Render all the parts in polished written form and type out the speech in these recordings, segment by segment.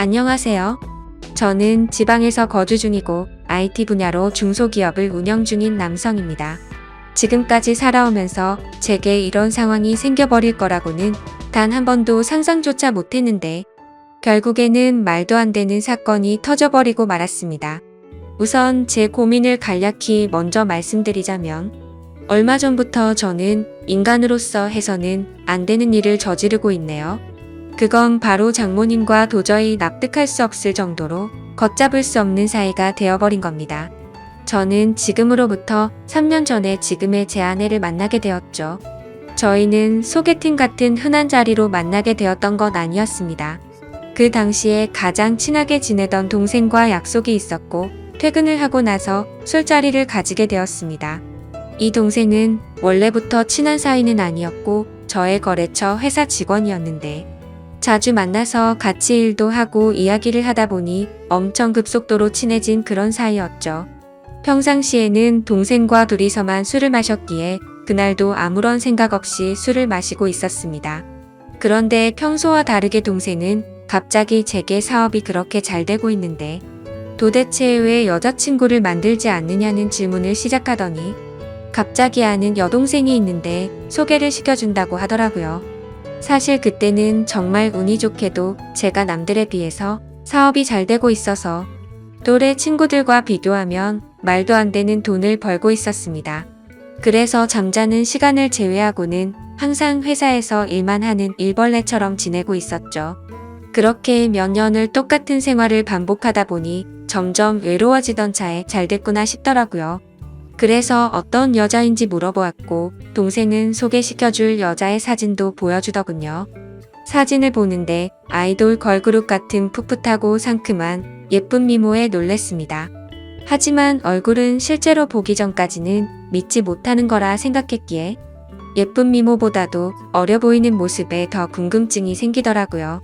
안녕하세요. 저는 지방에서 거주 중이고 IT 분야로 중소기업을 운영 중인 남성입니다. 지금까지 살아오면서 제게 이런 상황이 생겨버릴 거라고는 단 한 번도 상상조차 못했는데 결국에는 말도 안 되는 사건이 터져버리고 말았습니다. 우선 제 고민을 간략히 먼저 말씀드리자면 얼마 전부터 저는 인간으로서 해서는 안 되는 일을 저지르고 있네요. 그건 바로 장모님과 도저히 납득할 수 없을 정도로 걷잡을 수 없는 사이가 되어버린 겁니다. 저는 지금으로부터 3년 전에 지금의 제 아내를 만나게 되었죠. 저희는 소개팅 같은 흔한 자리로 만나게 되었던 건 아니었습니다. 그 당시에 가장 친하게 지내던 동생과 약속이 있었고 퇴근을 하고 나서 술자리를 가지게 되었습니다. 이 동생은 원래부터 친한 사이는 아니었고 저의 거래처 회사 직원이었는데 자주 만나서 같이 일도 하고 이야기를 하다 보니 엄청 급속도로 친해진 그런 사이였죠. 평상시에는 동생과 둘이서만 술을 마셨기에 그날도 아무런 생각 없이 술을 마시고 있었습니다. 그런데 평소와 다르게 동생은 갑자기 제게 사업이 그렇게 잘 되고 있는데 도대체 왜 여자친구를 만들지 않느냐는 질문을 시작하더니 갑자기 아는 여동생이 있는데 소개를 시켜준다고 하더라고요. 사실 그때는 정말 운이 좋게도 제가 남들에 비해서 사업이 잘 되고 있어서 또래 친구들과 비교하면 말도 안 되는 돈을 벌고 있었습니다. 그래서 잠자는 시간을 제외하고는 항상 회사에서 일만 하는 일벌레처럼 지내고 있었죠. 그렇게 몇 년을 똑같은 생활을 반복하다 보니 점점 외로워지던 차에 잘 됐구나 싶더라고요. 그래서 어떤 여자인지 물어보았고 동생은 소개시켜줄 여자의 사진도 보여주더군요. 사진을 보는데 아이돌 걸그룹 같은 풋풋하고 상큼한 예쁜 미모에 놀랬습니다. 하지만 얼굴은 실제로 보기 전까지는 믿지 못하는 거라 생각했기에 예쁜 미모보다도 어려 보이는 모습에 더 궁금증이 생기더라고요.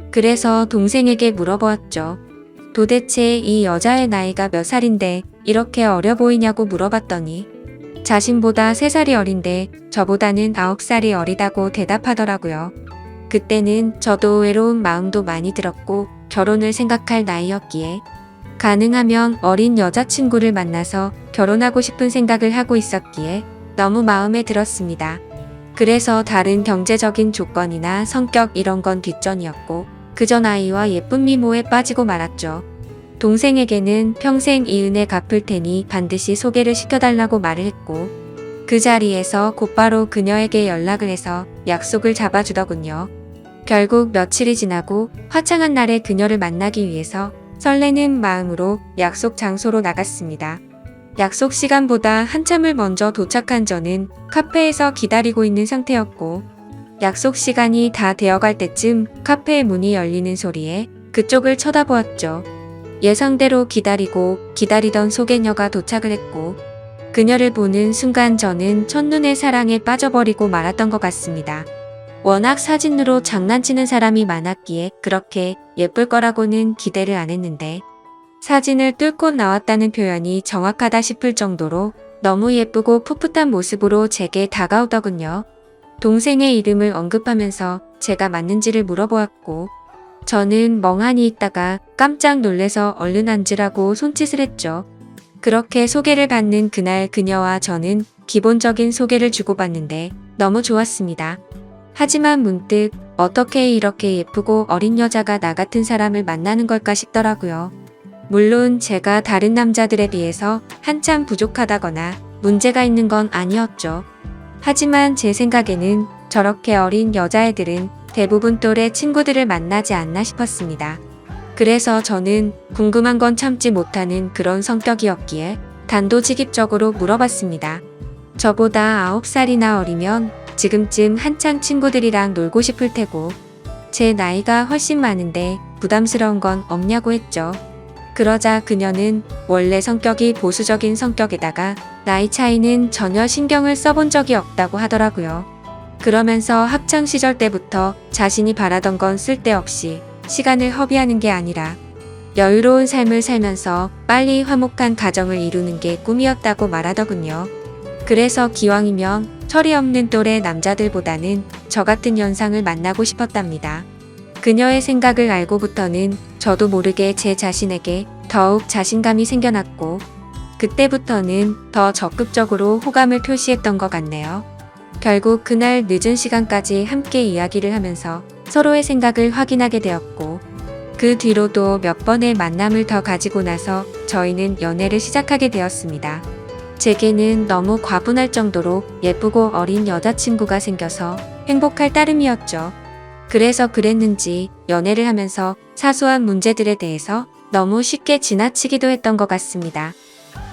그래서 동생에게 물어보았죠. 도대체 이 여자의 나이가 몇 살인데 이렇게 어려 보이냐고 물어봤더니 자신보다 3살이 어린데 저보다는 9살이 어리다고 대답하더라고요. 그때는 저도 외로운 마음도 많이 들었고 결혼을 생각할 나이였기에 가능하면 어린 여자친구를 만나서 결혼하고 싶은 생각을 하고 있었기에 너무 마음에 들었습니다. 그래서 다른 경제적인 조건이나 성격 이런 건 뒷전이었고 그저 나이와 예쁜 미모에 빠지고 말았죠. 동생에게는 평생 이 은혜 갚을 테니 반드시 소개를 시켜달라고 말을 했고 그 자리에서 곧바로 그녀에게 연락을 해서 약속을 잡아주더군요. 결국 며칠이 지나고 화창한 날에 그녀를 만나기 위해서 설레는 마음으로 약속 장소로 나갔습니다. 약속 시간보다 한참을 먼저 도착한 저는 카페에서 기다리고 있는 상태였고 약속 시간이 다 되어갈 때쯤 카페의 문이 열리는 소리에 그쪽을 쳐다보았죠. 예상대로 기다리던 소개녀가 도착을 했고 그녀를 보는 순간 저는 첫눈에 사랑에 빠져버리고 말았던 것 같습니다. 워낙 사진으로 장난치는 사람이 많았기에 그렇게 예쁠 거라고는 기대를 안 했는데 사진을 뚫고 나왔다는 표현이 정확하다 싶을 정도로 너무 예쁘고 풋풋한 모습으로 제게 다가오더군요. 동생의 이름을 언급하면서 제가 맞는지를 물어보았고 저는 멍하니 있다가 깜짝 놀래서 얼른 앉으라고 손짓을 했죠. 그렇게 소개를 받는 그날 그녀와 저는 기본적인 소개를 주고받는데 너무 좋았습니다. 하지만 문득 어떻게 이렇게 예쁘고 어린 여자가 나 같은 사람을 만나는 걸까 싶더라고요. 물론 제가 다른 남자들에 비해서 한참 부족하다거나 문제가 있는 건 아니었죠. 하지만 제 생각에는 저렇게 어린 여자애들은 대부분 또래 친구들을 만나지 않나 싶었습니다. 그래서 저는 궁금한 건 참지 못하는 그런 성격이었기에 단도직입적으로 물어봤습니다. 저보다 9살이나 어리면 지금쯤 한창 친구들이랑 놀고 싶을 테고 제 나이가 훨씬 많은데 부담스러운 건 없냐고 했죠. 그러자 그녀는 원래 성격이 보수적인 성격에다가 나이 차이는 전혀 신경을 써본 적이 없다고 하더라고요. 그러면서 학창시절 때부터 자신이 바라던 건 쓸데없이 시간을 허비하는 게 아니라 여유로운 삶을 살면서 빨리 화목한 가정을 이루는 게 꿈이었다고 말하더군요. 그래서 기왕이면 철이 없는 또래 남자들보다는 저 같은 연상을 만나고 싶었답니다. 그녀의 생각을 알고부터는 저도 모르게 제 자신에게 더욱 자신감이 생겨났고 그때부터는 더 적극적으로 호감을 표시했던 것 같네요. 결국 그날 늦은 시간까지 함께 이야기를 하면서 서로의 생각을 확인하게 되었고 그 뒤로도 몇 번의 만남을 더 가지고 나서 저희는 연애를 시작하게 되었습니다. 제게는 너무 과분할 정도로 예쁘고 어린 여자친구가 생겨서 행복할 따름이었죠. 그래서 그랬는지 연애를 하면서 사소한 문제들에 대해서 너무 쉽게 지나치기도 했던 것 같습니다.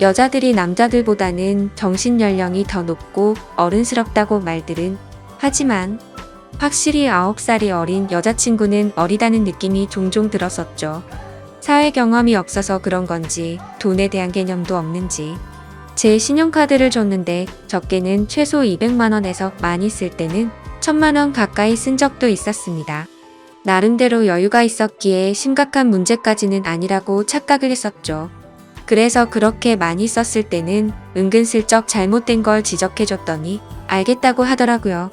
여자들이 남자들보다는 정신 연령이 더 높고 어른스럽다고 말들은 하지만 확실히 9살이 어린 여자친구는 어리다는 느낌이 종종 들었었죠. 사회 경험이 없어서 그런 건지 돈에 대한 개념도 없는지 제 신용카드를 줬는데 적게는 최소 200만 원에서 많이 쓸 때는 1000만 원 가까이 쓴 적도 있었습니다. 나름대로 여유가 있었기에 심각한 문제까지는 아니라고 착각을 했었죠. 그래서 그렇게 많이 썼을 때는 은근슬쩍 잘못된 걸 지적해줬더니 알겠다고 하더라고요.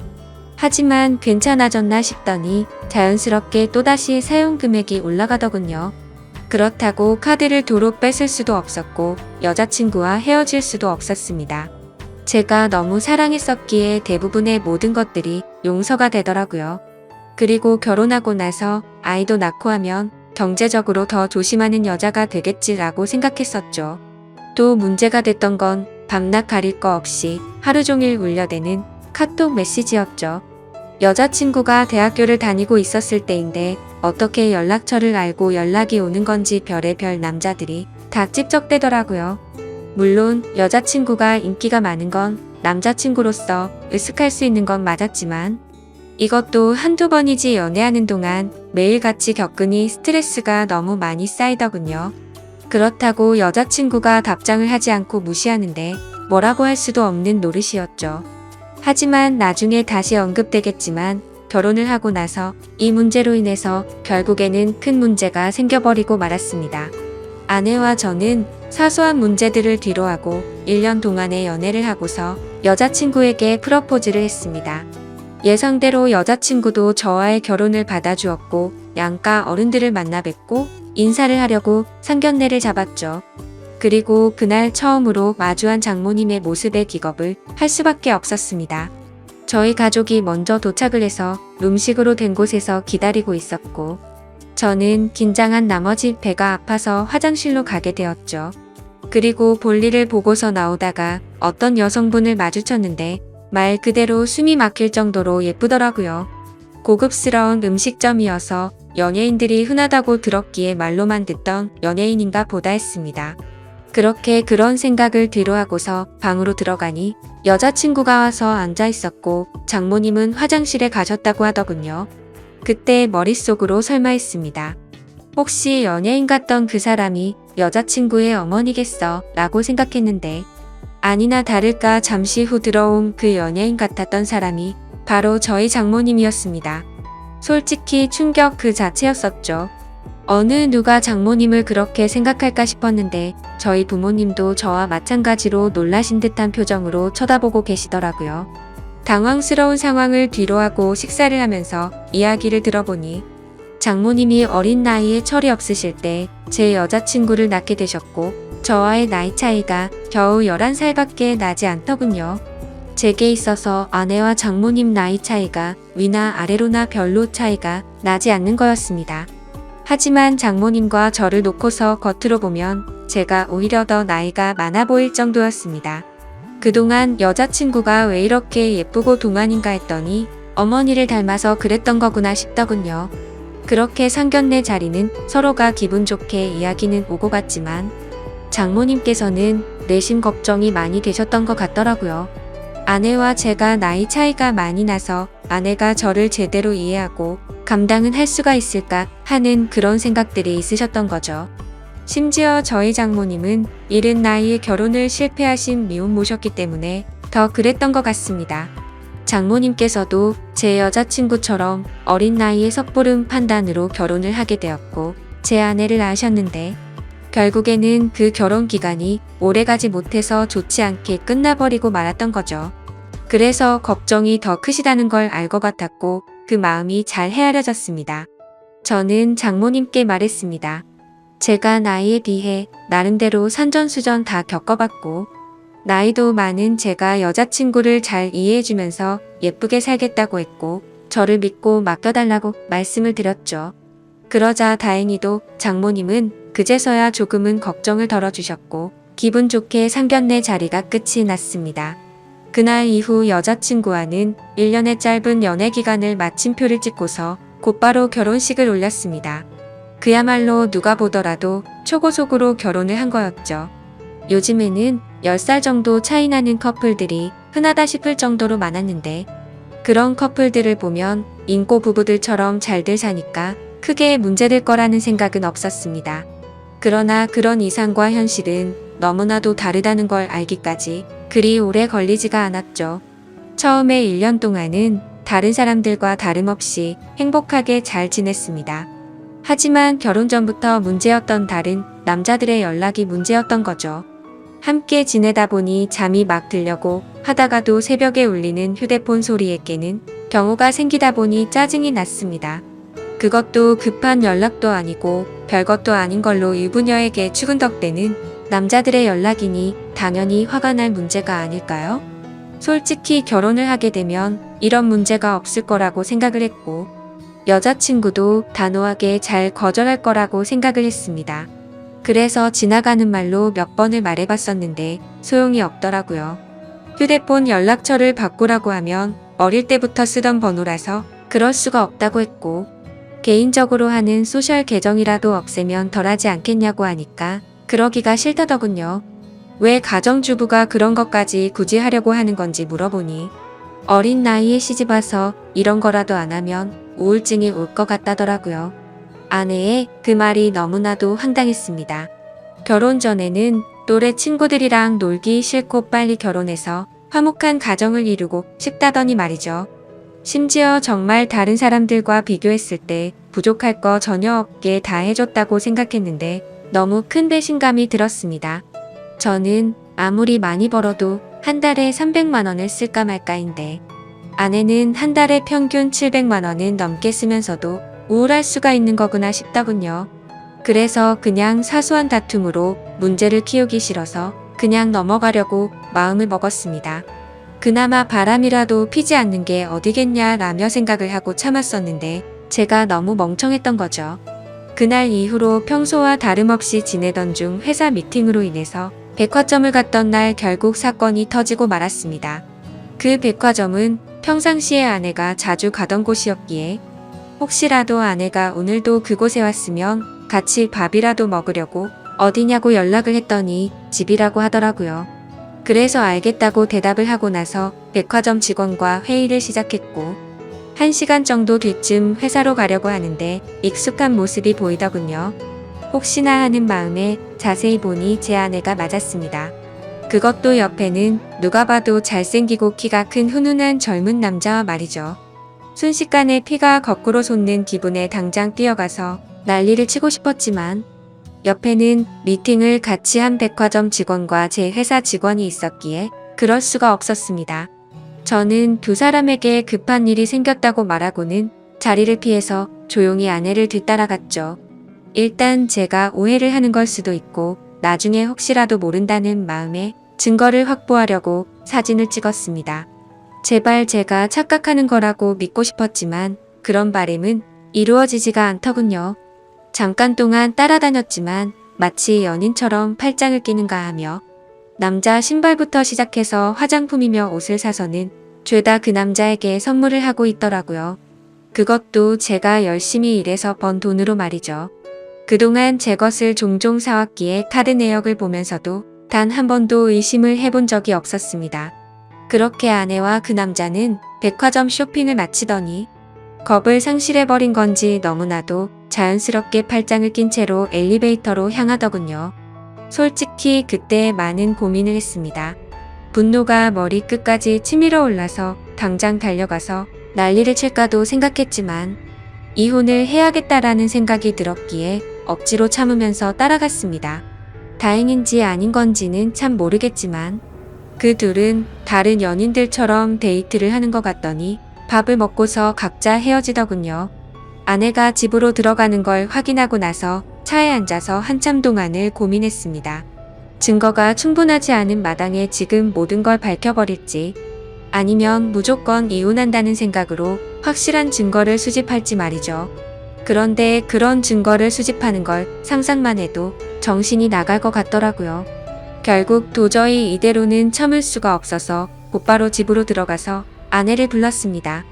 하지만 괜찮아졌나 싶더니 자연스럽게 또다시 사용 금액이 올라가더군요. 그렇다고 카드를 도로 뺏을 수도 없었고 여자친구와 헤어질 수도 없었습니다. 제가 너무 사랑했었기에 대부분의 모든 것들이 용서가 되더라고요. 그리고 결혼하고 나서 아이도 낳고 하면 경제적으로 더 조심하는 여자가 되겠지라고 생각했었죠. 또 문제가 됐던 건 밤낮 가릴 거 없이 하루 종일 울려대는 카톡 메시지였죠. 여자친구가 대학교를 다니고 있었을 때인데 어떻게 연락처를 알고 연락이 오는 건지 별의별 남자들이 다 찝쩍대더라고요. 물론 여자친구가 인기가 많은 건 남자친구로서 으쓱할 수 있는 건 맞았지만 이것도 한두 번이지 연애하는 동안 매일같이 겪으니 스트레스가 너무 많이 쌓이더군요. 그렇다고 여자친구가 답장을 하지 않고 무시하는데 뭐라고 할 수도 없는 노릇이었죠. 하지만 나중에 다시 언급되겠지만 결혼을 하고 나서 이 문제로 인해서 결국에는 큰 문제가 생겨버리고 말았습니다. 아내와 저는 사소한 문제들을 뒤로하고 1년 동안의 연애를 하고서 여자친구에게 프러포즈를 했습니다. 예상대로 여자친구도 저와의 결혼을 받아주었고 양가 어른들을 만나 뵙고 인사를 하려고 상견례를 잡았죠. 그리고 그날 처음으로 마주한 장모님의 모습에 기겁을 할 수밖에 없었습니다. 저희 가족이 먼저 도착을 해서 룸식으로 된 곳에서 기다리고 있었고 저는 긴장한 나머지 배가 아파서 화장실로 가게 되었죠. 그리고 볼일을 보고서 나오다가 어떤 여성분을 마주쳤는데 말 그대로 숨이 막힐 정도로 예쁘더라고요. 고급스러운 음식점이어서 연예인들이 흔하다고 들었기에 말로만 듣던 연예인인가 보다 했습니다. 그렇게 그런 생각을 뒤로하고서 방으로 들어가니 여자친구가 와서 앉아 있었고 장모님은 화장실에 가셨다고 하더군요. 그때 머릿속으로 설마 했습니다. 혹시 연예인 같던 그 사람이 여자친구의 어머니겠어 라고 생각했는데 아니나 다를까 잠시 후 들어온 그 연예인 같았던 사람이 바로 저희 장모님이었습니다. 솔직히 충격 그 자체였었죠. 어느 누가 장모님을 그렇게 생각할까 싶었는데 저희 부모님도 저와 마찬가지로 놀라신 듯한 표정으로 쳐다보고 계시더라고요. 당황스러운 상황을 뒤로하고 식사를 하면서 이야기를 들어보니 장모님이 어린 나이에 철이 없으실 때 제 여자친구를 낳게 되셨고 저와의 나이 차이가 겨우 11살밖에 나지 않더군요. 제게 있어서 아내와 장모님 나이 차이가 위나 아래로나 별로 차이가 나지 않는 거였습니다. 하지만 장모님과 저를 놓고서 겉으로 보면 제가 오히려 더 나이가 많아 보일 정도였습니다. 그동안 여자친구가 왜 이렇게 예쁘고 동안인가 했더니 어머니를 닮아서 그랬던 거구나 싶더군요. 그렇게 상견례 자리는 서로가 기분 좋게 이야기는 오고 갔지만 장모님께서는 내심 걱정이 많이 되셨던 것 같더라고요. 아내와 제가 나이 차이가 많이 나서 아내가 저를 제대로 이해하고 감당은 할 수가 있을까 하는 그런 생각들이 있으셨던 거죠. 심지어 저희 장모님은 이른 나이에 결혼을 실패하신 미혼모셨기 때문에 더 그랬던 것 같습니다. 장모님께서도 제 여자친구처럼 어린 나이에 섣부른 판단으로 결혼을 하게 되었고 제 아내를 아셨는데 결국에는 그 결혼 기간이 오래가지 못해서 좋지 않게 끝나버리고 말았던 거죠. 그래서 걱정이 더 크시다는 걸 알 것 같았고 그 마음이 잘 헤아려졌습니다. 저는 장모님께 말했습니다. 제가 나이에 비해 나름대로 산전수전 다 겪어봤고, 나이도 많은 제가 여자친구를 잘 이해해주면서 예쁘게 살겠다고 했고, 저를 믿고 맡겨달라고 말씀을 드렸죠. 그러자 다행히도 장모님은 그제서야 조금은 걱정을 덜어주셨고, 기분 좋게 상견례 자리가 끝이 났습니다. 그날 이후 여자친구와는 1년의 짧은 연애 기간을 마침표를 찍고서 곧바로 결혼식을 올렸습니다. 그야말로 누가 보더라도 초고속으로 결혼을 한 거였죠. 요즘에는 10살 정도 차이 나는 커플들이 흔하다 싶을 정도로 많았는데, 그런 커플들을 보면 인고 부부들처럼 잘들 사니까 크게 문제될 거라는 생각은 없었습니다. 그러나 그런 이상과 현실은 너무나도 다르다는 걸 알기까지 그리 오래 걸리지가 않았죠. 처음에 1년 동안은 다른 사람들과 다름없이 행복하게 잘 지냈습니다. 하지만 결혼 전부터 문제였던 다른 남자들의 연락이 문제였던 거죠. 함께 지내다 보니 잠이 막 들려고 하다가도 새벽에 울리는 휴대폰 소리에 깨는 경우가 생기다 보니 짜증이 났습니다. 그것도 급한 연락도 아니고 별것도 아닌 걸로 유부녀에게 추근덕대는 남자들의 연락이니 당연히 화가 날 문제가 아닐까요? 솔직히 결혼을 하게 되면 이런 문제가 없을 거라고 생각을 했고, 여자친구도 단호하게 잘 거절할 거라고 생각을 했습니다. 그래서 지나가는 말로 몇 번을 말해봤었는데 소용이 없더라고요. 휴대폰 연락처를 바꾸라고 하면 어릴 때부터 쓰던 번호라서 그럴 수가 없다고 했고, 개인적으로 하는 소셜 계정이라도 없애면 덜하지 않겠냐고 하니까 그러기가 싫다더군요. 왜 가정주부가 그런 것까지 굳이 하려고 하는 건지 물어보니 어린 나이에 시집와서 이런 거라도 안 하면 우울증이 올 것 같다더라고요. 아내의 그 말이 너무나도 황당했습니다. 결혼 전에는 또래 친구들이랑 놀기 싫고 빨리 결혼해서 화목한 가정을 이루고 싶다더니 말이죠. 심지어 정말 다른 사람들과 비교했을 때 부족할 거 전혀 없게 다 해줬다고 생각했는데 너무 큰 배신감이 들었습니다. 저는 아무리 많이 벌어도 한 달에 300만 원을 쓸까 말까인데, 아내는 한 달에 평균 700만 원은 넘게 쓰면서도 우울할 수가 있는 거구나 싶더군요. 그래서 그냥 사소한 다툼으로 문제를 키우기 싫어서 그냥 넘어가려고 마음을 먹었습니다. 그나마 바람이라도 피지 않는 게 어디겠냐라며 생각을 하고 참았었는데 제가 너무 멍청했던 거죠. 그날 이후로 평소와 다름없이 지내던 중 회사 미팅으로 인해서 백화점을 갔던 날 결국 사건이 터지고 말았습니다. 그 백화점은 평상시에 아내가 자주 가던 곳이었기에 혹시라도 아내가 오늘도 그곳에 왔으면 같이 밥이라도 먹으려고 어디냐고 연락을 했더니 집이라고 하더라고요. 그래서 알겠다고 대답을 하고 나서 백화점 직원과 회의를 시작했고, 1시간 정도 뒤쯤 회사로 가려고 하는데 익숙한 모습이 보이더군요. 혹시나 하는 마음에 자세히 보니 제 아내가 맞았습니다. 그것도 옆에는 누가 봐도 잘생기고 키가 큰 훈훈한 젊은 남자와 말이죠. 순식간에 피가 거꾸로 솟는 기분에 당장 뛰어가서 난리를 치고 싶었지만, 옆에는 미팅을 같이 한 백화점 직원과 제 회사 직원이 있었기에 그럴 수가 없었습니다. 저는 두 사람에게 급한 일이 생겼다고 말하고는 자리를 피해서 조용히 아내를 뒤따라갔죠. 일단 제가 오해를 하는 걸 수도 있고 나중에 혹시라도 모른다는 마음에 증거를 확보하려고 사진을 찍었습니다. 제발 제가 착각하는 거라고 믿고 싶었지만 그런 바람은 이루어지지가 않더군요. 잠깐 동안 따라다녔지만 마치 연인처럼 팔짱을 끼는가 하며 남자 신발부터 시작해서 화장품이며 옷을 사서는 죄다 그 남자에게 선물을 하고 있더라고요. 그것도 제가 열심히 일해서 번 돈으로 말이죠. 그동안 제 것을 종종 사왔기에 카드 내역을 보면서도 단 한 번도 의심을 해본 적이 없었습니다. 그렇게 아내와 그 남자는 백화점 쇼핑을 마치더니 겁을 상실해버린 건지 너무나도 자연스럽게 팔짱을 낀 채로 엘리베이터로 향하더군요. 솔직히 그때 많은 고민을 했습니다. 분노가 머리 끝까지 치밀어 올라서 당장 달려가서 난리를 칠까도 생각했지만 이혼을 해야겠다라는 생각이 들었기에 억지로 참으면서 따라갔습니다. 다행인지 아닌 건지는 참 모르겠지만 그 둘은 다른 연인들처럼 데이트를 하는 것 같더니 밥을 먹고서 각자 헤어지더군요. 아내가 집으로 들어가는 걸 확인하고 나서 차에 앉아서 한참 동안을 고민했습니다. 증거가 충분하지 않은 마당에 지금 모든 걸 밝혀버릴지, 아니면 무조건 이혼한다는 생각으로 확실한 증거를 수집할지 말이죠. 그런데 그런 증거를 수집하는 걸 상상만 해도 정신이 나갈 것 같더라고요. 결국 도저히 이대로는 참을 수가 없어서 곧바로 집으로 들어가서 아내를 불렀습니다.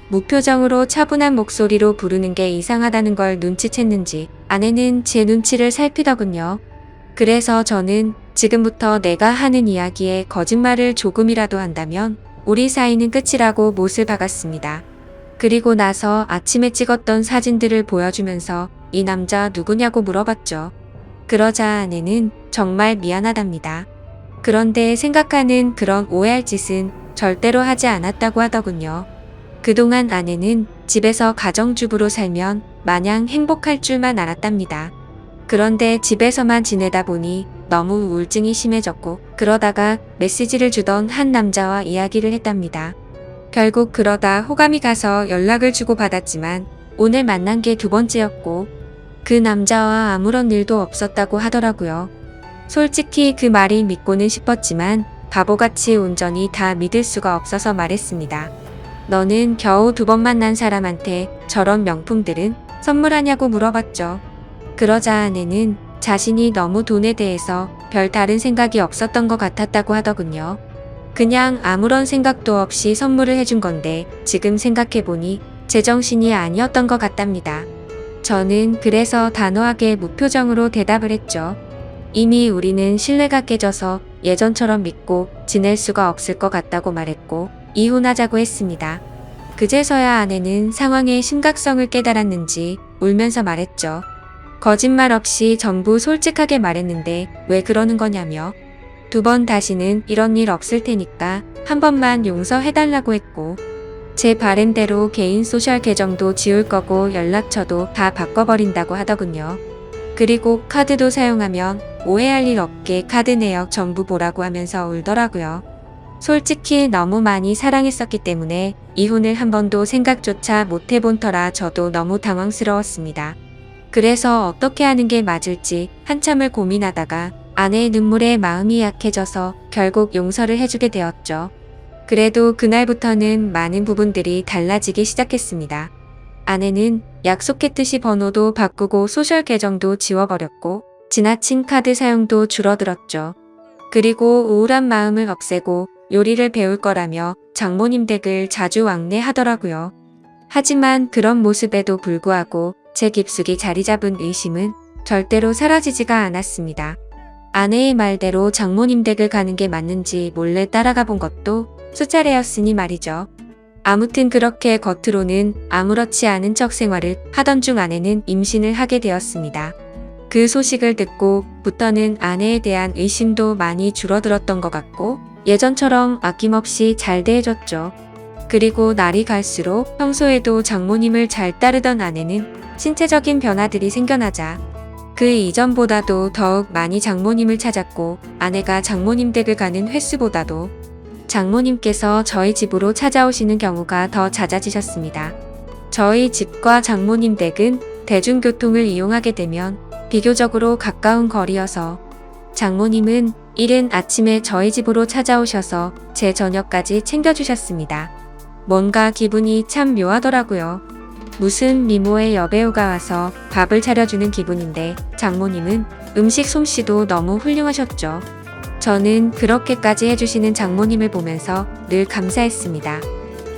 무표정으로 차분한 목소리로 부르는 게 이상하다는 걸 눈치챘는지 아내는 제 눈치를 살피더군요. 그래서 저는 지금부터 내가 하는 이야기에 거짓말을 조금이라도 한다면 우리 사이는 끝이라고 못을 박았습니다. 그리고 나서 아침에 찍었던 사진들을 보여주면서 이 남자 누구냐고 물어봤죠. 그러자 아내는 정말 미안하답니다. 그런데 생각하는 그런 오해할 짓은 절대로 하지 않았다고 하더군요. 그동안 아내는 집에서 가정주부로 살면 마냥 행복할 줄만 알았답니다. 그런데 집에서만 지내다 보니 너무 우울증이 심해졌고 그러다가 메시지를 주던 한 남자와 이야기를 했답니다. 결국 그러다 호감이 가서 연락을 주고받았지만 오늘 만난 게 2번째였고 그 남자와 아무런 일도 없었다고 하더라고요. 솔직히 그 말이 믿고는 싶었지만 바보같이 온전히 다 믿을 수가 없어서 말했습니다. 너는 겨우 2번 만난 사람한테 저런 명품들은 선물하냐고 물어봤죠. 그러자 아내는 자신이 너무 돈에 대해서 별 다른 생각이 없었던 것 같았다고 하더군요. 그냥 아무런 생각도 없이 선물을 해준 건데 지금 생각해보니 제정신이 아니었던 것 같답니다. 저는 그래서 단호하게 무표정으로 대답을 했죠. 이미 우리는 신뢰가 깨져서 예전처럼 믿고 지낼 수가 없을 것 같다고 말했고 이혼하자고 했습니다. 그제서야 아내는 상황의 심각성을 깨달았는지 울면서 말했죠. 거짓말 없이 전부 솔직하게 말했는데 왜 그러는 거냐며 2번 다시는 이런 일 없을 테니까 한 번만 용서해달라고 했고 제 바램대로 개인 소셜 계정도 지울 거고 연락처도 다 바꿔버린다고 하더군요. 그리고 카드도 사용하면 오해할 일 없게 카드 내역 전부 보라고 하면서 울더라고요. 솔직히 너무 많이 사랑했었기 때문에 이혼을 한 번도 생각조차 못 해본 터라 저도 너무 당황스러웠습니다. 그래서 어떻게 하는 게 맞을지 한참을 고민하다가 아내의 눈물에 마음이 약해져서 결국 용서를 해주게 되었죠. 그래도 그날부터는 많은 부분들이 달라지기 시작했습니다. 아내는 약속했듯이 번호도 바꾸고 소셜 계정도 지워버렸고 지나친 카드 사용도 줄어들었죠. 그리고 우울한 마음을 없애고 요리를 배울 거라며 장모님 댁을 자주 왕래하더라고요. 하지만 그런 모습에도 불구하고 제 깊숙이 자리 잡은 의심은 절대로 사라지지가 않았습니다. 아내의 말대로 장모님 댁을 가는 게 맞는지 몰래 따라가 본 것도 수차례였으니 말이죠. 아무튼 그렇게 겉으로는 아무렇지 않은 척 생활을 하던 중 아내는 임신을 하게 되었습니다. 그 소식을 듣고부터는 아내에 대한 의심도 많이 줄어들었던 것 같고 예전처럼 아낌없이 잘 대해줬죠. 그리고 날이 갈수록 평소에도 장모님을 잘 따르던 아내는 신체적인 변화들이 생겨나자 그 이전보다도 더욱 많이 장모님을 찾았고 아내가 장모님 댁을 가는 횟수보다도 장모님께서 저희 집으로 찾아오시는 경우가 더 잦아지셨습니다. 저희 집과 장모님 댁은 대중교통을 이용하게 되면 비교적으로 가까운 거리여서 장모님은 이른 아침에 저희 집으로 찾아오셔서 제 저녁까지 챙겨주셨습니다. 뭔가 기분이 참 묘하더라고요. 무슨 미모의 여배우가 와서 밥을 차려주는 기분인데 장모님은 음식 솜씨도 너무 훌륭하셨죠. 저는 그렇게까지 해주시는 장모님을 보면서 늘 감사했습니다.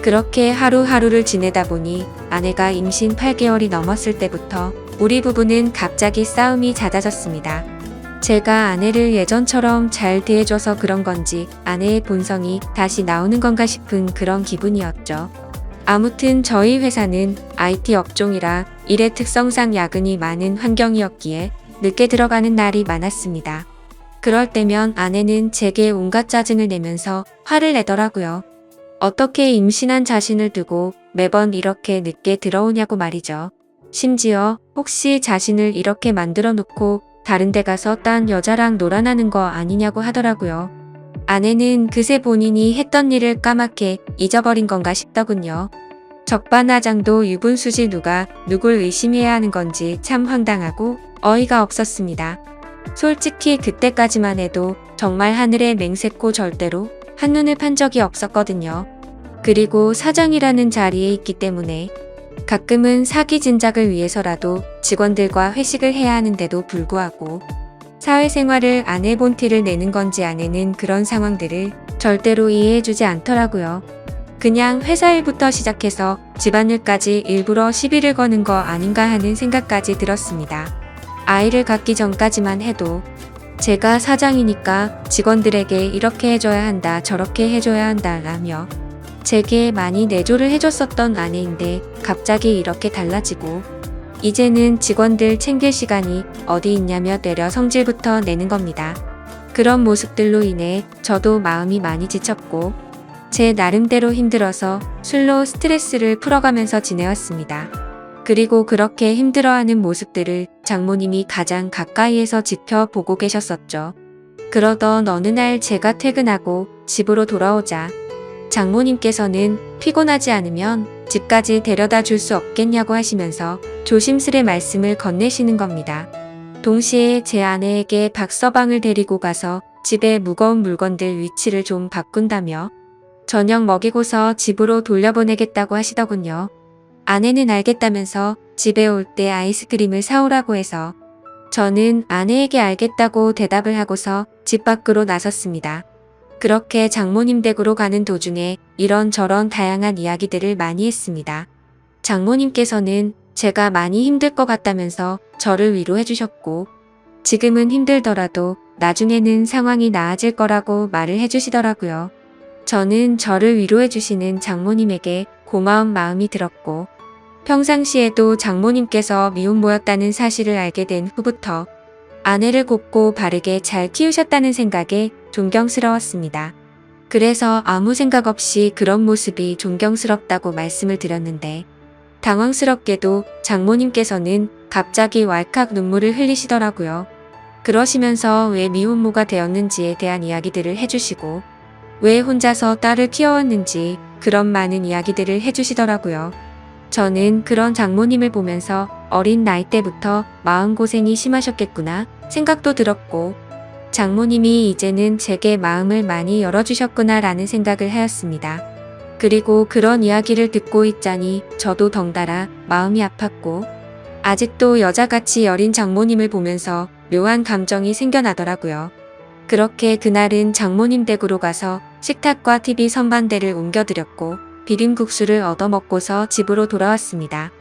그렇게 하루하루를 지내다 보니 아내가 임신 8개월이 넘었을 때부터 우리 부부는 갑자기 싸움이 잦아졌습니다. 제가 아내를 예전처럼 잘 대해줘서 그런 건지 아내의 본성이 다시 나오는 건가 싶은 그런 기분이었죠. 아무튼 저희 회사는 IT 업종이라 일의 특성상 야근이 많은 환경이었기에 늦게 들어가는 날이 많았습니다. 그럴 때면 아내는 제게 온갖 짜증을 내면서 화를 내더라고요. 어떻게 임신한 자신을 두고 매번 이렇게 늦게 들어오냐고 말이죠. 심지어 혹시 자신을 이렇게 만들어 놓고 다른 데 가서 딴 여자랑 놀아나는 거 아니냐고 하더라고요. 아내는 그새 본인이 했던 일을 까맣게 잊어버린 건가 싶더군요. 적반하장도 유분수지 누가 누굴 의심해야 하는 건지 참 황당하고 어이가 없었습니다. 솔직히 그때까지만 해도 정말 하늘의 맹세코 절대로 한눈을 판 적이 없었거든요. 그리고 사장이라는 자리에 있기 때문에 가끔은 사기 진작을 위해서라도 직원들과 회식을 해야 하는데도 불구하고 사회생활을 안 해본 티를 내는 건지 아내는 그런 상황들을 절대로 이해해주지 않더라고요. 그냥 회사 일부터 시작해서 집안일까지 일부러 시비를 거는 거 아닌가 하는 생각까지 들었습니다. 아이를 갖기 전까지만 해도 제가 사장이니까 직원들에게 이렇게 해줘야 한다, 저렇게 해줘야 한다 라며 제게 많이 내조를 해줬었던 아내인데 갑자기 이렇게 달라지고 이제는 직원들 챙길 시간이 어디 있냐며 때려 성질부터 내는 겁니다. 그런 모습들로 인해 저도 마음이 많이 지쳤고 제 나름대로 힘들어서 술로 스트레스를 풀어가면서 지내왔습니다. 그리고 그렇게 힘들어하는 모습들을 장모님이 가장 가까이에서 지켜보고 계셨었죠. 그러던 어느 날 제가 퇴근하고 집으로 돌아오자 장모님께서는 피곤하지 않으면 집까지 데려다 줄 수 없겠냐고 하시면서 조심스레 말씀을 건네시는 겁니다. 동시에 제 아내에게 박서방을 데리고 가서 집에 무거운 물건들 위치를 좀 바꾼다며 저녁 먹이고서 집으로 돌려보내겠다고 하시더군요. 아내는 알겠다면서 집에 올 때 아이스크림을 사오라고 해서 저는 아내에게 알겠다고 대답을 하고서 집 밖으로 나섰습니다. 그렇게 장모님 댁으로 가는 도중에 이런저런 다양한 이야기들을 많이 했습니다. 장모님께서는 제가 많이 힘들 것 같다면서 저를 위로해 주셨고 지금은 힘들더라도 나중에는 상황이 나아질 거라고 말을 해주시더라고요. 저는 저를 위로해 주시는 장모님에게 고마운 마음이 들었고 평상시에도 장모님께서 미혼모였다는 사실을 알게 된 후부터 아내를 곱고 바르게 잘 키우셨다는 생각에 존경스러웠습니다. 그래서 아무 생각 없이 그런 모습이 존경스럽다고 말씀을 드렸는데 당황스럽게도 장모님께서는 갑자기 왈칵 눈물을 흘리시더라고요. 그러시면서 왜 미혼모가 되었는지에 대한 이야기들을 해주시고 왜 혼자서 딸을 키워왔는지 그런 많은 이야기들을 해주시더라고요. 저는 그런 장모님을 보면서 어린 나이 때부터 마음고생이 심하셨겠구나 생각도 들었고 장모님이 이제는 제게 마음을 많이 열어주셨구나 라는 생각을 하였습니다. 그리고 그런 이야기를 듣고 있자니 저도 덩달아 마음이 아팠고 아직도 여자같이 여린 장모님을 보면서 묘한 감정이 생겨나더라고요. 그렇게 그날은 장모님 댁으로 가서 식탁과 TV 선반대를 옮겨드렸고 비빔국수를 얻어먹고서 집으로 돌아왔습니다.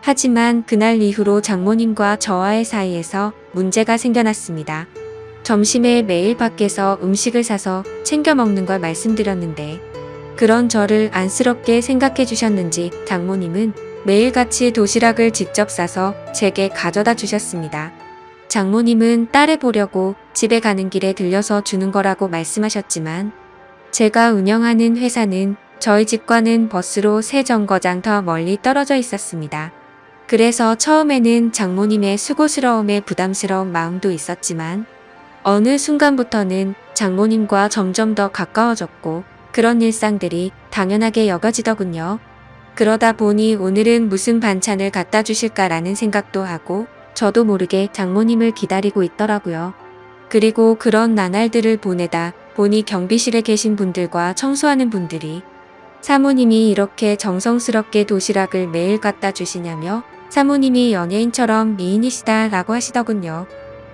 하지만 그날 이후로 장모님과 저와의 사이에서 문제가 생겨났습니다. 점심에 매일 밖에서 음식을 사서 챙겨 먹는 걸 말씀드렸는데 그런 저를 안쓰럽게 생각해 주셨는지 장모님은 매일같이 도시락을 직접 싸서 제게 가져다 주셨습니다. 장모님은 딸을 보려고 집에 가는 길에 들려서 주는 거라고 말씀하셨지만 제가 운영하는 회사는 저희 집과는 버스로 3정거장 더 멀리 떨어져 있었습니다. 그래서 처음에는 장모님의 수고스러움에 부담스러운 마음도 있었지만 어느 순간부터는 장모님과 점점 더 가까워졌고 그런 일상들이 당연하게 여겨지더군요. 그러다 보니 오늘은 무슨 반찬을 갖다 주실까라는 생각도 하고 저도 모르게 장모님을 기다리고 있더라고요. 그리고 그런 나날들을 보내다 보니 경비실에 계신 분들과 청소하는 분들이 사모님이 이렇게 정성스럽게 도시락을 매일 갖다 주시냐며 사모님이 연예인처럼 미인이시다 라고 하시더군요.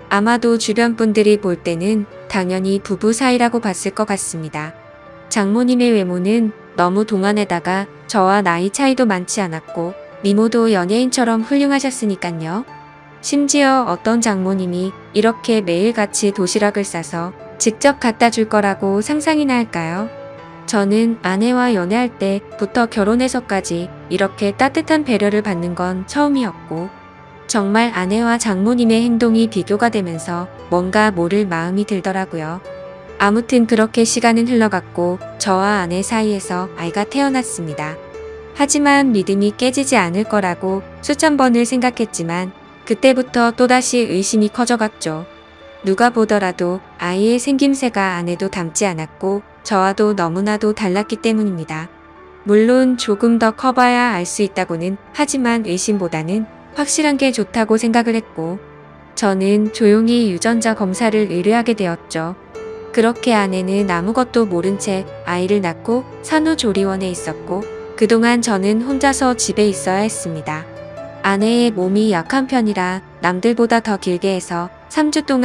아마도 주변 분들이 볼 때는 당연히 부부 사이라고 봤을 것 같습니다. 장모님의 외모는 너무 동안에다가 저와 나이 차이도 많지 않았고 미모도 연예인처럼 훌륭하셨으니깐요. 심지어 어떤 장모님이 이렇게 매일같이 도시락을 싸서 직접 갖다 줄 거라고 상상이나 할까요? 저는 아내와 연애할 때부터 결혼해서까지 이렇게 따뜻한 배려를 받는 건 처음이었고 정말 아내와 장모님의 행동이 비교가 되면서 뭔가 모를 마음이 들더라고요. 아무튼 그렇게 시간은 흘러갔고 저와 아내 사이에서 아이가 태어났습니다. 하지만 믿음이 깨지지 않을 거라고 수천 번을 생각했지만 그때부터 또다시 의심이 커져갔죠. 누가 보더라도 아이의 생김새가 아내도 닮지 않았고 저와도 너무나도 달랐기 때문입니다. 물론 조금 더 커봐야 알 수 있다고는 하지만 의심보다는 확실한 게 좋다고 생각을 했고, 저는 조용히 유전자 검사를 의뢰하게 되었죠. 그렇게 아내는 아무것도 모른 채 아이를 낳고 산후조리원에 있었고, 그동안 저는 혼자서 집에 있어야 했습니다. 아내의 몸이 약한 편이라 남들보다 더 길게 해서 3주 동안